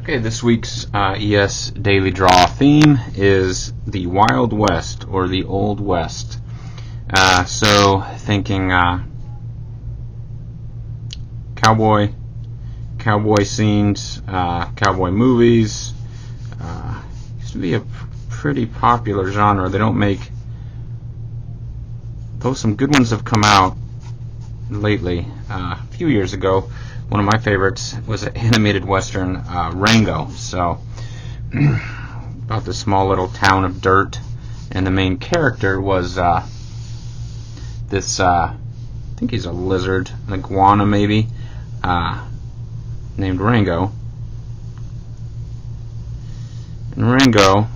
Okay, this week's ES Daily Draw theme is the Wild West, or the Old West. So, thinking cowboy scenes, cowboy movies. Used to be a pretty popular genre. They don't make, though some good ones have come out lately. A few years ago, one of my favorites was an animated western, Rango. So, about this small little town of dirt, and the main character was this, I think he's a lizard, an iguana maybe, named Rango. And Rango,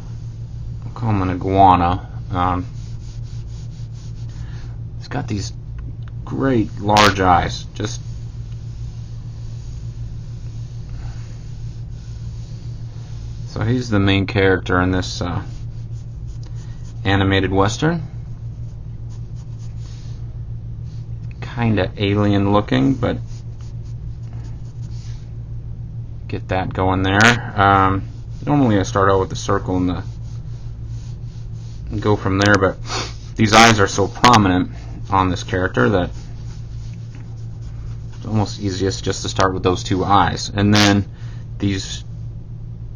I'll call him an iguana, he's got these great large eyes, just so he's the main character in this animated western. Kinda alien looking, but get that going there. Normally I start out with the circle and go from there, but these eyes are so prominent on this character that it's almost easiest just to start with those two eyes. And then these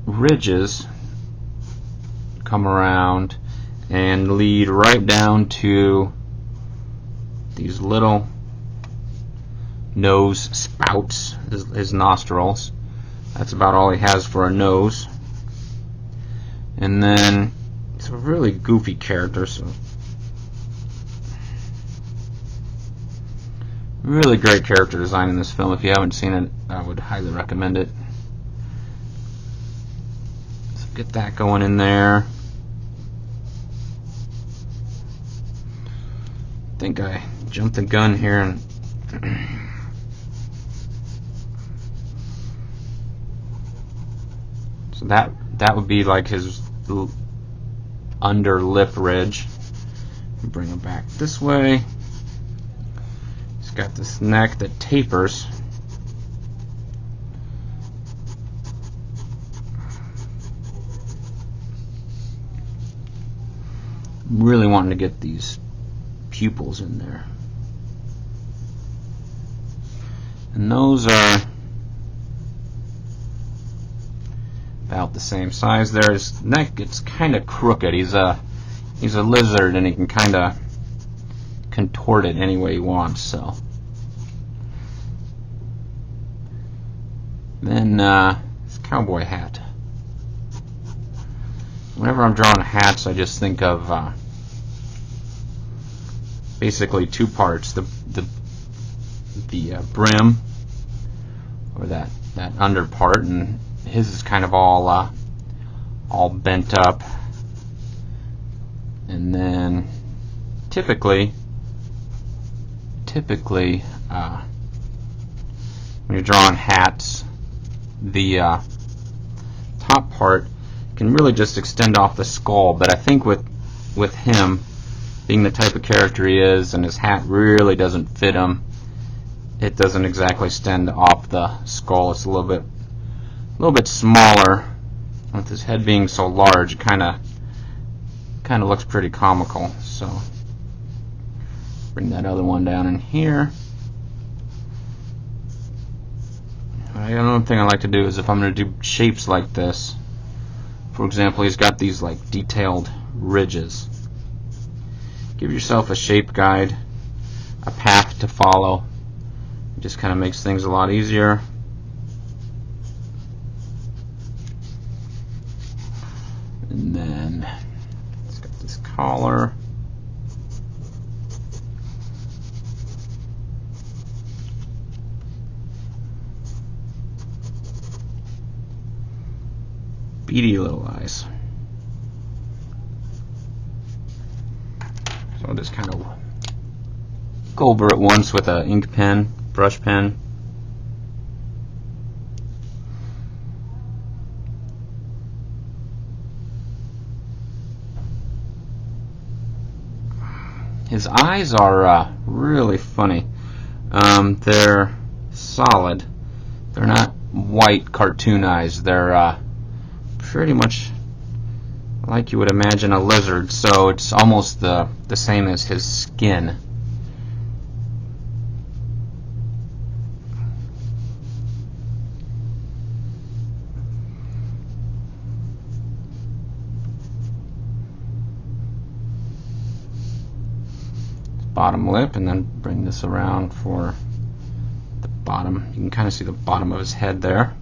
ridges come around and lead right down to these little nose spouts, his nostrils. That's about all he has for a nose. And then it's a really goofy character, so really great character design in this film. If you haven't seen it, I would highly recommend it. So get that going in there. I think I jumped the gun here and so that would be like his under lip ridge. Bring him back this way. He's got this neck that tapers. Really wanting to get these pupils in there. And those are about the same size there. His neck gets kind of crooked. He's a lizard, and he can kind of contort it any way he wants. So then his cowboy hat. Whenever I'm drawing hats, I just think of basically two parts: the brim, or that under part, and his is kind of all bent up. And then typically when you're drawing hats, the top part can really just extend off the skull. But I think with him being the type of character he is, and his hat really doesn't fit him, it doesn't exactly extend off the skull. It's a little bit smaller. With his head being so large, it kind of looks pretty comical. So bring that other one down in here. Another thing I like to do is, if I'm going to do shapes like this, for example, he's got these like detailed ridges. Give yourself a shape guide, a path to follow. It just kind of makes things a lot easier. And then it's got this collar. Beady little eyes. So I'll just kind of go over it once with an ink pen, brush pen. His eyes are really funny. They're solid. They're not white cartoon eyes. They're pretty much like you would imagine a lizard, so it's almost the same as his skin. Bottom lip, and then bring this around for the bottom. You can kind of see the bottom of his head there.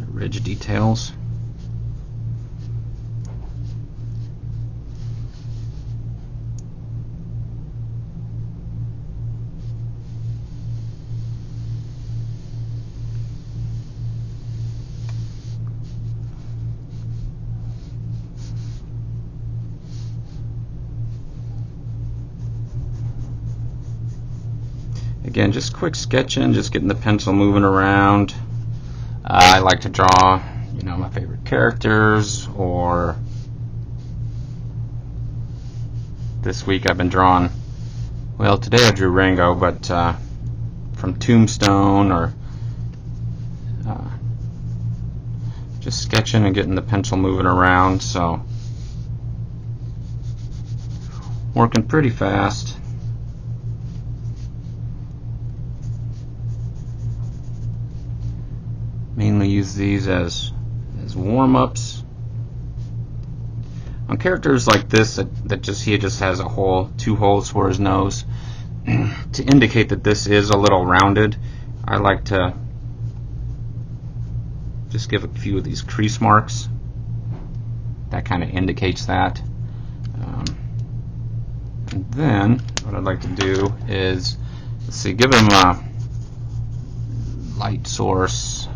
Ridge details. Again, just quick sketching, just getting the pencil moving around. I like to draw, my favorite characters, or this week I've been drawing, well, today I drew Rango, but from Tombstone, or just sketching and getting the pencil moving around, so working pretty fast. Mainly use these as warm-ups on characters like this that he just has two holes for his nose. To indicate that this is a little rounded, I like to just give a few of these crease marks. That kind of indicates that. And then what I'd like to do is, give him a light source.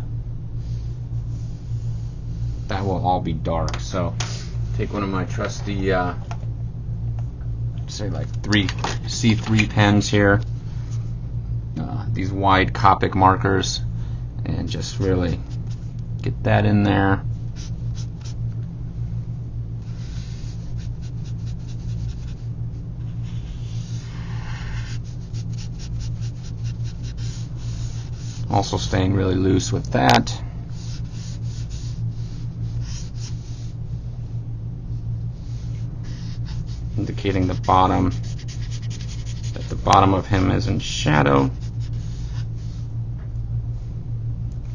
That will all be dark. So take one of my trusty, say like C3 pens here, these wide Copic markers, and just really get that in there. Also staying really loose with that. Indicating the bottom, that the bottom of him is in shadow.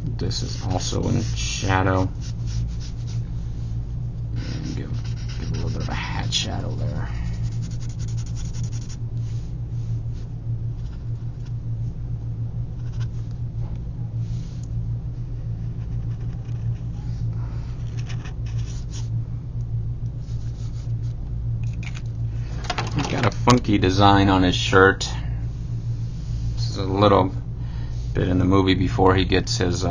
This is also in shadow. And give a little bit of a hat shadow there. He's got a funky design on his shirt. This is a little bit in the movie before he gets his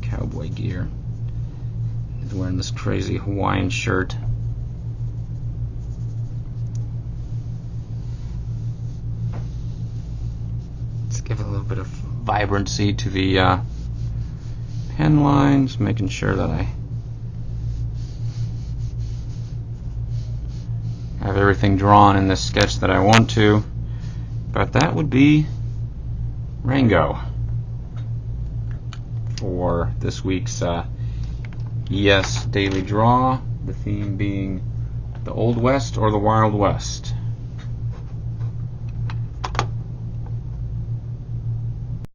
cowboy gear. He's wearing this crazy Hawaiian shirt. Let's give it a little bit of vibrancy to the pen lines, making sure that I have everything drawn in this sketch that I want to. But that would be Rango for this week's ES Daily Draw, the theme being the Old West or the Wild West.